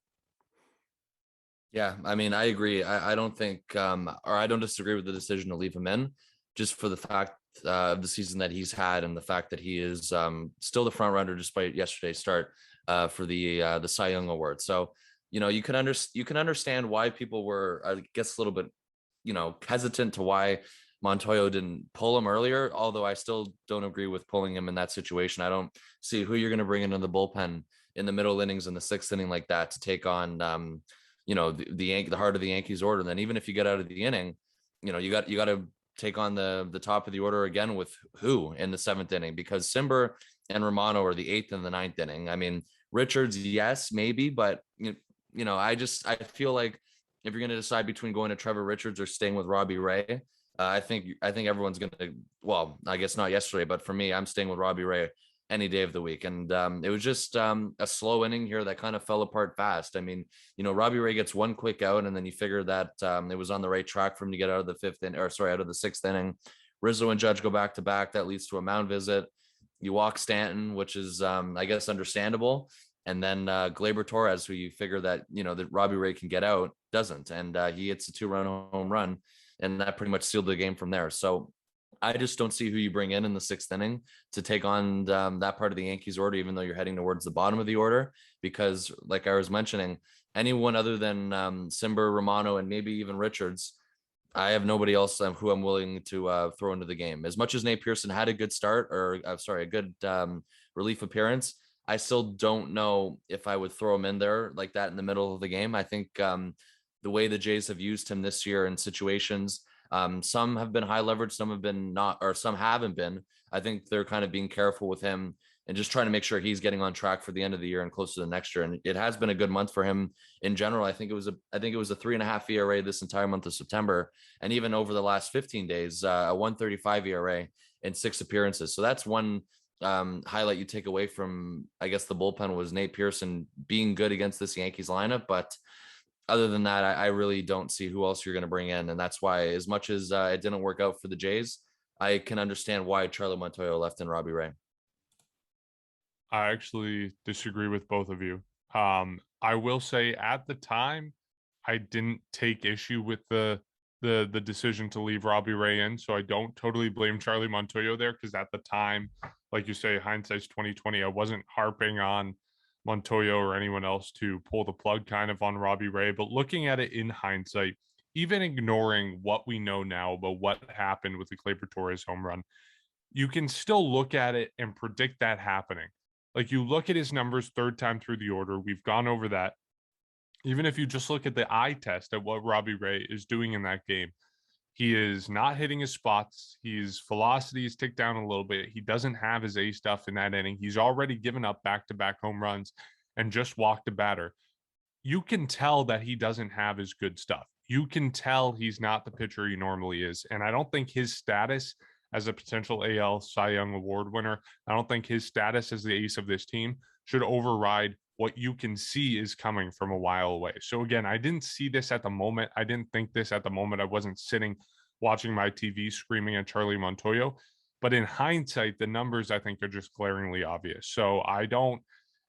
Yeah, I mean, I agree. I don't think, or I don't disagree with the decision to leave him in, just for the fact of the season that he's had and the fact that he is still the front runner despite yesterday's start for the Cy Young Award. So, you can understand why people were, I guess, a little bit, hesitant to why Montoyo didn't pull him earlier. Although I still don't agree with pulling him in that situation. I don't see who you're going to bring into the bullpen in the middle innings in the sixth inning like that to take on the heart of the Yankees order. And then even if you get out of the inning, you got to take on the top of the order again with who in the seventh inning, because Simber and Romano are the eighth and the ninth inning. I mean, Richards, yes, maybe, but I feel like if you're going to decide between going to Trevor Richards or staying with Robbie Ray, I think everyone's going to, well, I guess not yesterday, but for me, I'm staying with Robbie Ray any day of the week. And it was just a slow inning here that kind of fell apart fast. I mean, Robbie Ray gets one quick out, and then you figure that it was on the right track for him to get out of the sixth inning. Rizzo and Judge go back to back. That leads to a mound visit. You walk Stanton, which is, I guess, understandable. And then Gleyber Torres, who you figure that, that Robbie Ray can get out, doesn't. And he hits a 2-run home run. And that pretty much sealed the game from there. So I just don't see who you bring in the sixth inning to take on that part of the Yankees order, even though you're heading towards the bottom of the order, because like I was mentioning, anyone other than Simber, Romano, and maybe even Richards, I have nobody else who I'm willing to throw into the game. As much as Nate Pearson had a good start, or a good relief appearance, I still don't know if I would throw him in there like that in the middle of the game. I think the way the Jays have used him this year in situations, some have been high leverage, some have been not, or some haven't been. I think they're kind of being careful with him and just trying to make sure he's getting on track for the end of the year and close to the next year. And it has been a good month for him in general. I think it was a 3.5 ERA this entire month of September. And even over the last 15 days, a 1.35 ERA in 6 appearances. So that's one highlight you take away from, I guess, the bullpen was Nate Pearson being good against this Yankees lineup. But other than that, I really don't see who else you're going to bring in. And that's why, as much as it didn't work out for the Jays, I can understand why Charlie Montoyo left in Robbie Ray. I actually disagree with both of you. I will say at the time, I didn't take issue with the decision to leave Robbie Ray in. So I don't totally blame Charlie Montoyo there, because at the time, like you say, hindsight's 2020. I wasn't harping on Montoyo or anyone else to pull the plug kind of on Robbie Ray. But looking at it in hindsight, even ignoring what we know now about what happened with the Gleyber Torres home run, you can still look at it and predict that happening. Like, you look at his numbers third time through the order. We've gone over that. Even if you just look at the eye test at what Robbie Ray is doing in that game, he is not hitting his spots. His velocity is ticked down a little bit. He doesn't have his A stuff in that inning. He's already given up back-to-back home runs and just walked a batter. You can tell that he doesn't have his good stuff. You can tell he's not the pitcher he normally is. And I don't think his status as a potential AL Cy Young Award winner, I don't think his status as the ace of this team should override what you can see is coming from a while away. So again, I didn't see this at the moment. I didn't think this at the moment. I wasn't sitting watching my TV screaming at Charlie Montoyo. But in hindsight, the numbers, I think, are just glaringly obvious. So I don't,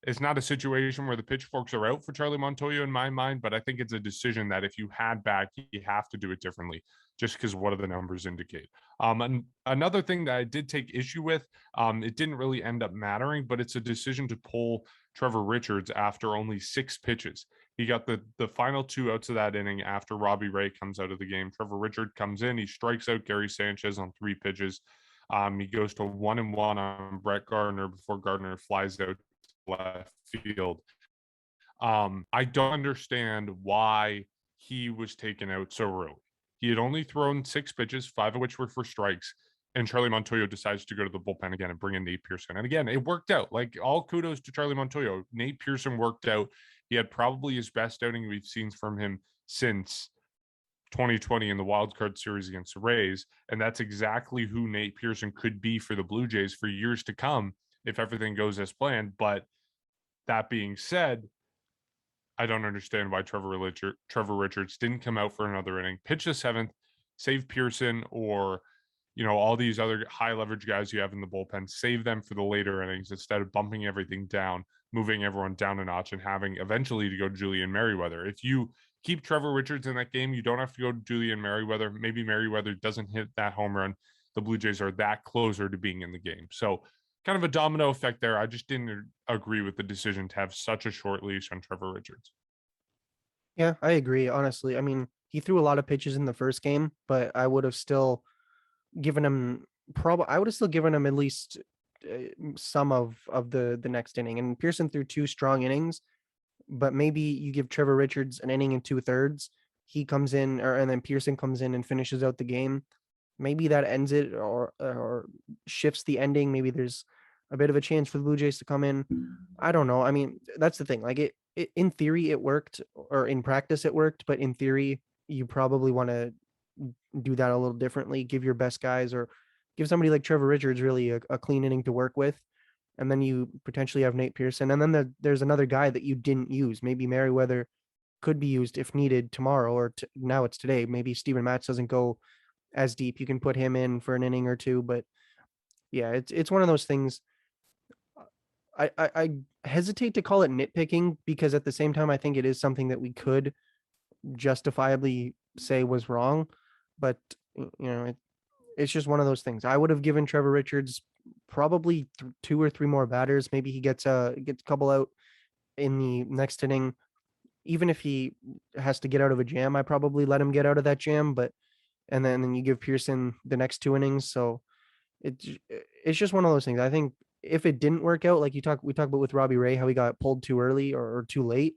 It's not a situation where the pitchforks are out for Charlie Montoyo in my mind, but I think it's a decision that if you had back, you have to do it differently just because what do the numbers indicate. And another thing that I did take issue with, it didn't really end up mattering, but it's a decision to pull Trevor Richards after only 6 pitches. He got the final 2 outs of that inning after Robbie Ray comes out of the game. Trevor Richards comes in, he strikes out Gary Sanchez on 3 pitches. He goes to 1-1 on Brett Gardner before Gardner flies out left field. I don't understand why he was taken out so early. He had only thrown 6 pitches, 5 of which were for strikes, and Charlie Montoyo decides to go to the bullpen again and bring in Nate Pearson. And again, it worked out. Like, all kudos to Charlie Montoyo. Nate Pearson worked out. He had probably his best outing we've seen from him since 2020 in the wild card series against the Rays. And that's exactly who Nate Pearson could be for the Blue Jays for years to come if everything goes as planned. But that being said, I don't understand why Trevor Richards didn't come out for another inning, pitch the 7th, save Pearson, or all these other high leverage guys you have in the bullpen, save them for the later innings instead of bumping everything down, moving everyone down a notch, and having eventually to go to Julian Merryweather. If you keep Trevor Richards in that game, you don't have to go to Julian Merryweather. Maybe Merryweather doesn't hit that home run. The Blue Jays are that closer to being in the game. So kind of a domino effect there. I just didn't agree with the decision to have such a short leash on Trevor Richards. Yeah, I agree. Honestly, I mean, he threw a lot of pitches in the first game, but I would have still given him I would have still given him at least some of the next inning. And Pearson threw 2 strong innings, but maybe you give Trevor Richards an inning and 2/3. He comes in, and then Pearson comes in and finishes out the game. Maybe that ends it or shifts the ending. Maybe there's a bit of a chance for the Blue Jays to come in. I don't know. I mean, that's the thing. Like, it in theory it worked, or in practice it worked, but in theory you probably want to do that a little differently. Give your best guys, or give somebody like Trevor Richards really a clean inning to work with, and then you potentially have Nate Pearson, and then there's another guy that you didn't use. Maybe Merryweather could be used if needed tomorrow, or now it's today. Maybe Steven Matz doesn't go as deep. You can put him in for an inning or 2, but yeah, it's one of those things. I hesitate to call it nitpicking, because at the same time, I think it is something that we could justifiably say was wrong, but it's just one of those things. I would have given Trevor Richards probably 2 or 3 more batters. Maybe he gets a couple out in the next inning. Even if he has to get out of a jam, I probably let him get out of that jam, and then you give Pearson the next 2 innings. So it's just one of those things. I think if it didn't work out, like we talked about with Robbie Ray, how he got pulled too early or too late,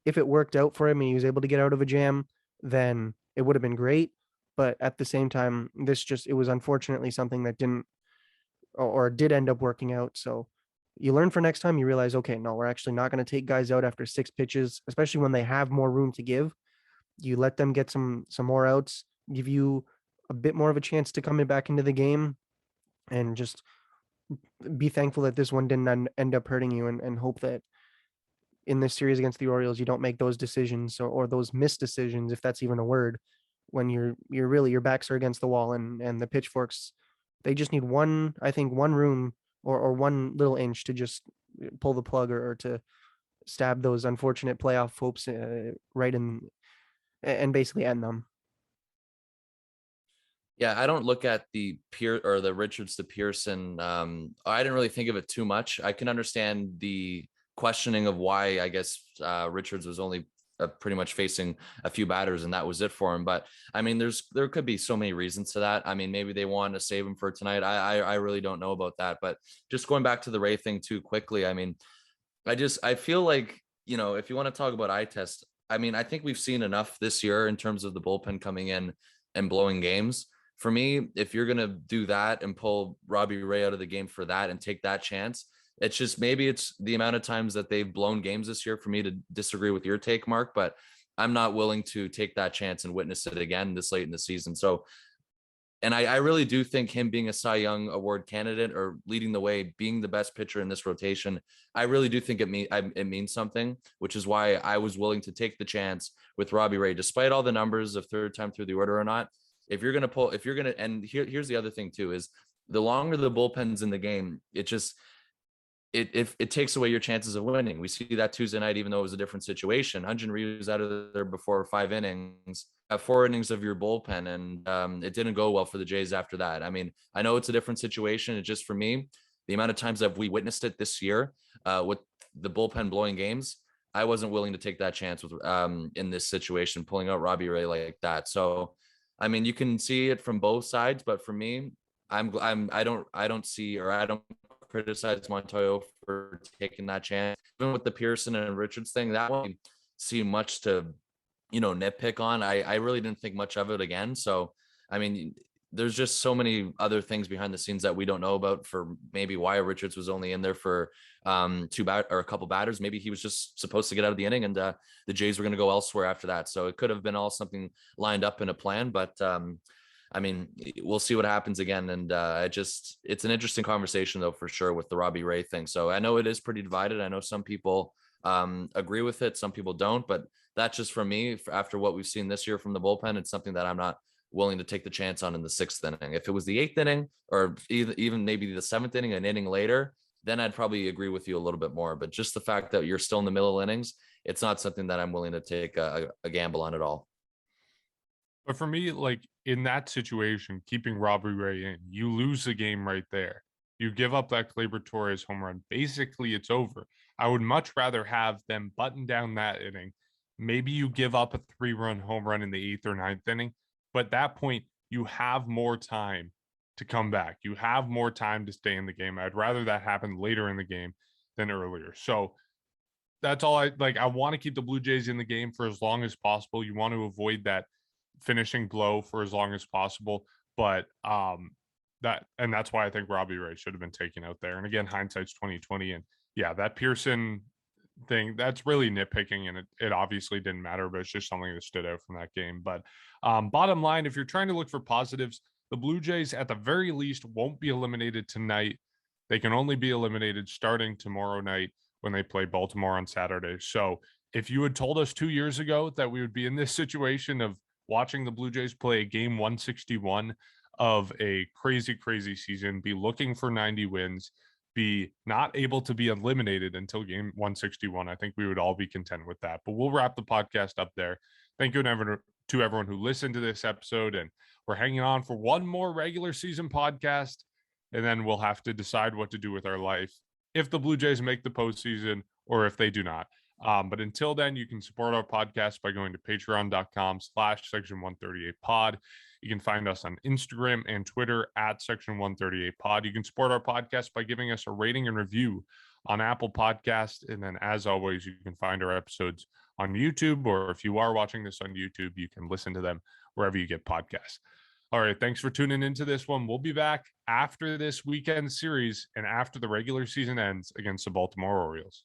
if it worked out for him and he was able to get out of a jam, then it would have been great. But at the same time, it was unfortunately something that didn't or did end up working out. So you learn for next time. You realize, okay, no, we're actually not going to take guys out after 6 pitches, especially when they have more room to give. You let them get some more outs, give you a bit more of a chance to come back into the game, and just be thankful that this one didn't end up hurting you, and hope that in this series against the Orioles, you don't make those decisions or those missed decisions, if that's even a word, when you're really, your backs are against the wall, and the pitchforks, they just need one room or one little inch to just pull the plug, or to stab those unfortunate playoff hopes right in, and basically end them. Yeah, I don't look at the Richards to Pearson. I didn't really think of it too much. I can understand the questioning of why, I guess, Richards was only pretty much facing a few batters and that was it for him. But I mean, there could be so many reasons to that. I mean, maybe they wanted to save him for tonight. I really don't know about that. But just going back to the Ray thing too quickly, I mean, I feel like, if you want to talk about eye test, I mean, I think we've seen enough this year in terms of the bullpen coming in and blowing games. For me, if you're going to do that and pull Robbie Ray out of the game for that and take that chance, it's just, maybe it's the amount of times that they've blown games this year for me to disagree with your take, Mark, but I'm not willing to take that chance and witness it again this late in the season. So, and I really do think him being a Cy Young Award candidate or leading the way, being the best pitcher in this rotation, I really do think it means something, which is why I was willing to take the chance with Robbie Ray, despite all the numbers of third time through the order or not. And here's the other thing too, is the longer the bullpen's in the game, it takes away your chances of winning. We see that Tuesday night, even though it was a different situation. Hyun-Jin Ryu was out of there before 5 innings, 4 innings of your bullpen, and it didn't go well for the Jays after that. I mean, I know it's a different situation. It's just, for me, the amount of times that we witnessed it this year with the bullpen blowing games, I wasn't willing to take that chance with in this situation, pulling out Robbie Ray like that. So, I mean, you can see it from both sides, but for me, I don't see, or I don't criticize Montoyo for taking that chance. Even with the Pearson and Richards thing, that one seemed much to, nitpick on. I really didn't think much of it again. So, I mean, there's just so many other things behind the scenes that we don't know about, for maybe why Richards was only in there for a couple batters. Maybe he was just supposed to get out of the inning, and the Jays were going to go elsewhere after that. So it could have been all something lined up in a plan, but I mean, we'll see what happens again. And it's an interesting conversation, though, for sure, with the Robbie Ray thing. So I know it is pretty divided. I know some people agree with it, some people don't, but that's just for me. After what we've seen this year from the bullpen, it's something that I'm not willing to take the chance on in the 6th inning. If it was the 8th inning, or even maybe the 7th inning, an inning later, then I'd probably agree with you a little bit more. But just the fact that you're still in the middle innings, it's not something that I'm willing to take a gamble on at all. But for me, like in that situation, keeping Robbie Ray in, you lose the game right there. You give up that Gleyber Torres home run. Basically, it's over. I would much rather have them button down that inning. Maybe you give up a 3-run home run in the 8th or 9th inning, but at that point, you have more time to come back. You have more time to stay in the game. I'd rather that happen later in the game than earlier. So that's all I like. I want to keep the Blue Jays in the game for as long as possible. You want to avoid that finishing blow for as long as possible. But that's why I think Robbie Ray should have been taken out there. And again, hindsight's 2020. And yeah, that Pearson thing, that's really nitpicking, and it obviously didn't matter, but it's just something that stood out from that game. But bottom line, if you're trying to look for positives, the Blue Jays at the very least won't be eliminated tonight. They can only be eliminated starting tomorrow night when they play Baltimore on Saturday. So if you had told us 2 years ago that we would be in this situation of watching the Blue Jays play a game 161 of a crazy, crazy season, be looking for 90 wins, be not able to be eliminated until game 161, I think we would all be content with that. But we'll wrap the podcast up there. Thank you to everyone who listened to this episode, and we're hanging on for one more regular season podcast, and then we'll have to decide what to do with our life if the Blue Jays make the postseason or if they do not. But until then, you can support our podcast by going to patreon.com/section138pod. You can find us on Instagram and Twitter at section138pod. You can support our podcast by giving us a rating and review on Apple Podcasts. And then, as always, you can find our episodes on YouTube, or if you are watching this on YouTube, you can listen to them wherever you get podcasts. All right, thanks for tuning into this one. We'll be back after this weekend series and after the regular season ends against the Baltimore Orioles.